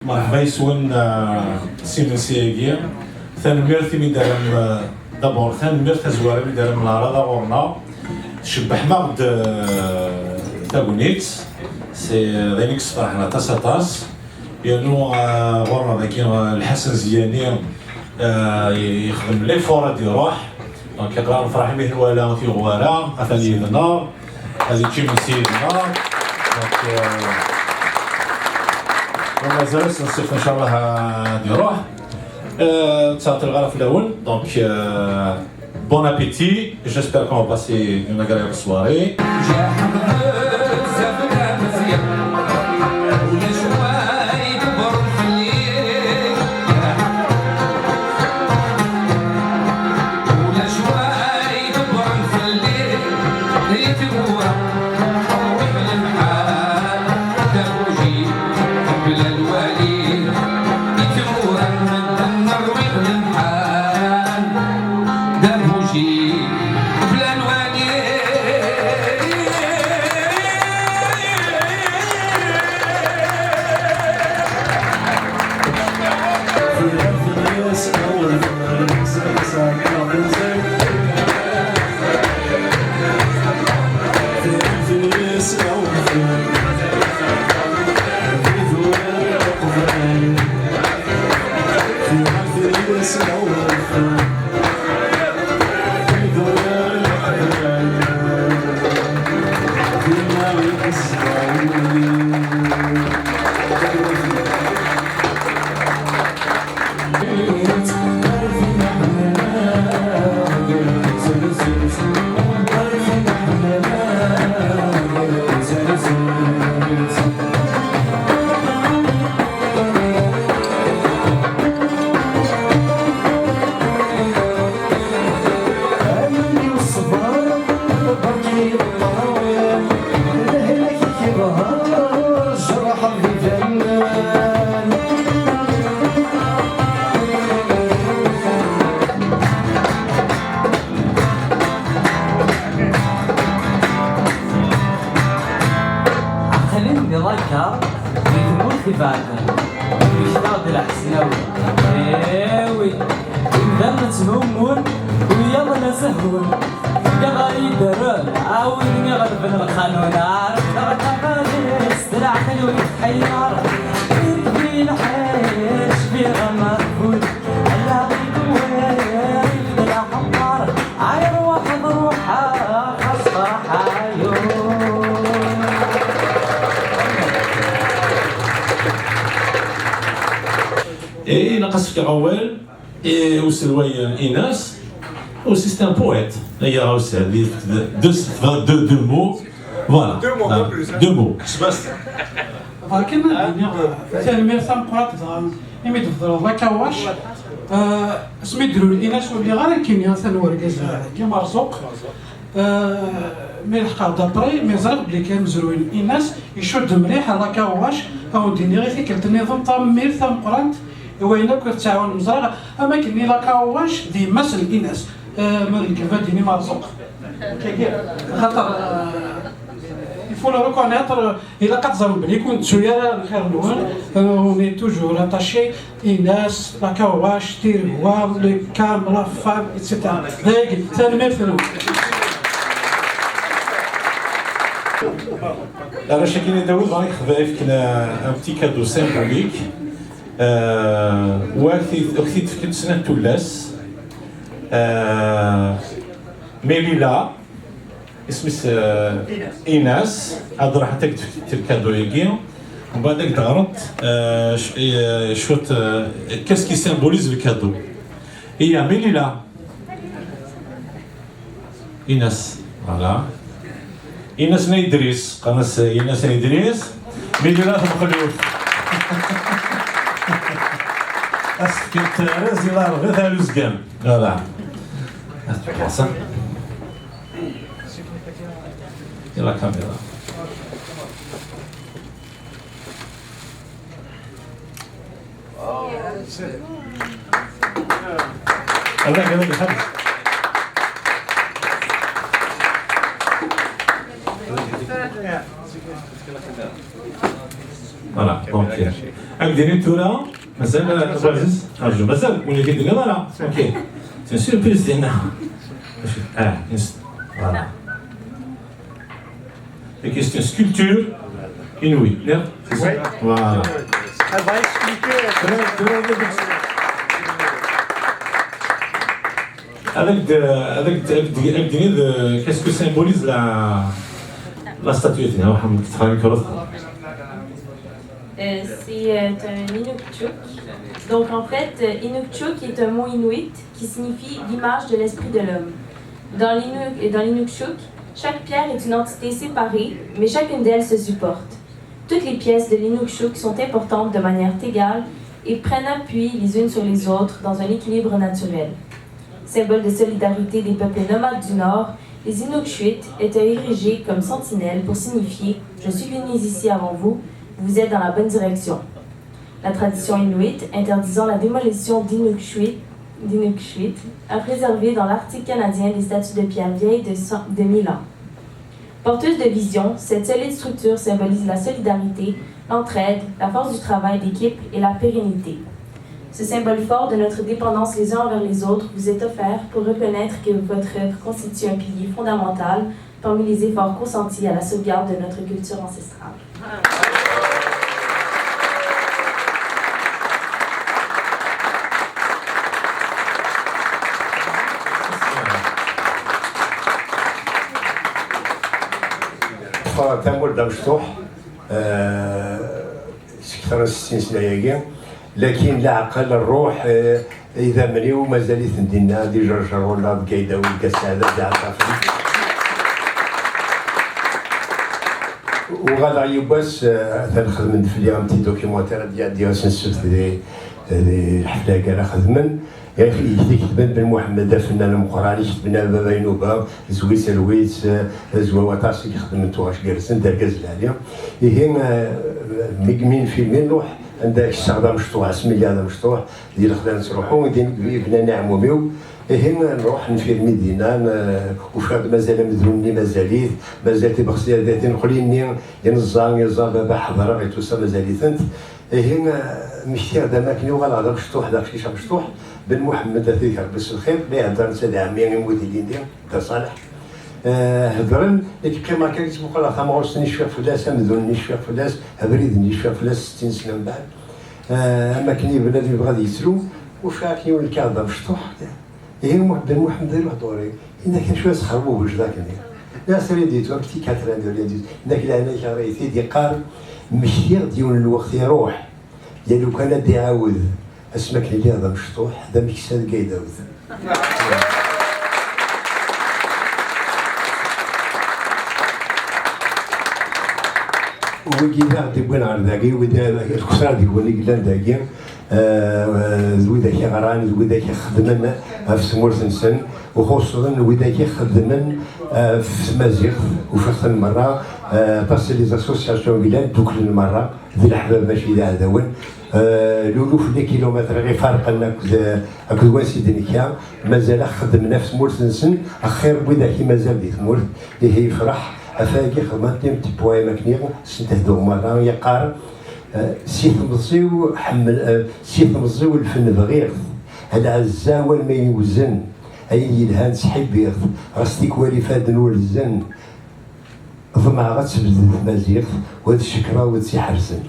مرحبا يسون سيمنسياكيا ثانميرتي مي دارم دابور ثانميرت زواري مي دارم نهار هذا غورنا شبحنا غد تاغونيت سي داينيكس فرحنا تاس لانه غورنا ذاك الحسن زياني يخدم لي فور غادي يروح دونك يقدر نفرح به الولا في غوارا ثاني النار هذه تشي من سيد النار دونك ومازال نصيف ان شاء الله غادي يروح تصاوت الغرف الاول دونك بون ابيتي جيسبر كون باسي اون اغريبل سواري ناقص في غوال وسلوي ايناس aussi c'est un poète هي aussi deux mots voilà deux mots بس ولكن ثاني سامقرات يمد الله كواش سميدرو الاناث واللي غير كيميا ثانوركاز كيما مرزوق مي الحق دابري مي زرق بلي كان مزروين الاناث يشد مليح الله كواش او ديني غير فكره النظام طامير ثامقرات وين كتعاون مزرعه اما كني لا كواش دي مثل الاناث مالك فاديني مرزوق خاطر يفو لو ريكونيتر الا كتظن بلي كنت شويه الخير الاول اوني توجور اتاشي اناث لا كواش تير هوا لي كاميرا فام ايتترا هاكي ثاني مثل Alors chacun est Daoud va écrire un petit cadeau symbolique. وأكيد في كل سنة تولس ميليلا اسمه إيناس هذا راح تكتب الكادو يجي ومن بعد تغرط شوت qu'est-ce qui symbolise le cadeau هي ميليلا إيناس voilà إيناس إدريس قناص إيناس إدريس ميليلا مخلوف كنت رازي لا غير الوزقان لا حسن يلا كاميرا الله يقلب الحمد فوالا دونك دايرين تورا مازال عزيز ارجو مازال ولا كيدير فوالا اوكي سي سيربريز ديالنا فوالا et que c'est une sculpture inouïe. Voilà. Elle va expliquer. Qu'est-ce que symbolise la statuette? C'est un Inukchuk. Donc en fait, Inukchuk est un mot inuit qui signifie l'image de l'esprit de l'homme. Dans l'Inukchuk, chaque pierre est une entité séparée, mais chacune d'elles se supporte. Toutes les pièces de l'Inukchuk sont importantes de manière égale et prennent appui les unes sur les autres dans un équilibre naturel. Symbole de solidarité des peuples nomades du Nord, les Inukchuit étaient érigés comme sentinelles pour signifier « Je suis venu ici avant vous, vous êtes dans la bonne direction ». La tradition inuit interdisant la démolition d'Inukchuit a préservé dans l'Arctique canadien des statues de pierre vieilles de 1000 ans. Porteuse de vision, cette solide structure symbolise la solidarité, l'entraide, la force du travail d'équipe et la pérennité. Ce symbole fort de notre dépendance les uns envers les autres vous est offert pour reconnaître que votre œuvre constitue un pilier fondamental parmi les efforts consentis à la sauvegarde de notre culture ancestrale. تم ولد مفتوح أكثر من 60 سنة ياكي لكن لا عقل الروح إذا منيو مازال يثندينا دي جرجر ولا بقايدة ولا سعادة تاع الطفل وغادا يباس تنخدم في اليوم تي دوكيومونتير ديال سنسوت دي الحفلة كان خدمن يا اخي يكتبن بن محمد فنان مقراني كتبنا بابا ينوبا زوي سلويت زوا وطاسي يخدم نتوغاش جالسين دركاز العاليه هي مين فيلمين نروح عندك الشغله مشطوح سميه هذا مشطوح ديال خدام نروحو بنا نعموميو هي نروح نفيلمي دينا وفاد مازال مذوني مازال تبغسي ذاتي نقوليني ينزان يزا بابا حضر غيتوسا مازاليتنت هي مشتي هذا ماكني وغلا مشطوح داك الشيء مشطوح بن محمد هذيك بس الخير لا هضر سيدي عمي يموت ليدي دا صالح هضرن كي ما كان يسمو قال خا نشفى فلاس مذون نشفى فلاس هبريد نشفى فلاس 60 سنه من بعد اما كني بنادم بغا يسلو وفاكي والكعبه مشطوح هي بن محمد يروح دوري انا كان شويه سخربو واش ذاك لا سريديتو بتي كاتران ديال داك العنايه شريتي دي قال مشي ديال الوقت يروح لو كان دي عاود اسمك لي هذا مشطوح هذا مكساد قايداوز ويجي ذا تبغى نعرض ذاكي وذا الكسر ديالي قلنا ذاكي وذاك غراني وذاك خدمنا في سمور سنسن وخصوصا وذاك خدمنا في مازيغ وفي اخر مره تصل لي زاسوسياسيون بلاد دوك المره ذي الاحباب ماشي ذا هذاون لولو في لي كيلومتر غير فارقنا هاك واسي دنيكا مازال خدمنا في سمور سنسن اخير وذاك مازال دي سمور اللي هي يفرح افاكي خدمتني تي بواي ماكني سنتهدو مره يقار سيث مزيو حمل سيث مزيو الفن بغير هذا الزاول ما يوزن اي يلهان سحب بيض غاستيك والي فادن والزن ضمع غتبدل مزيغ وهاد الشكرا وهاد سي حرزن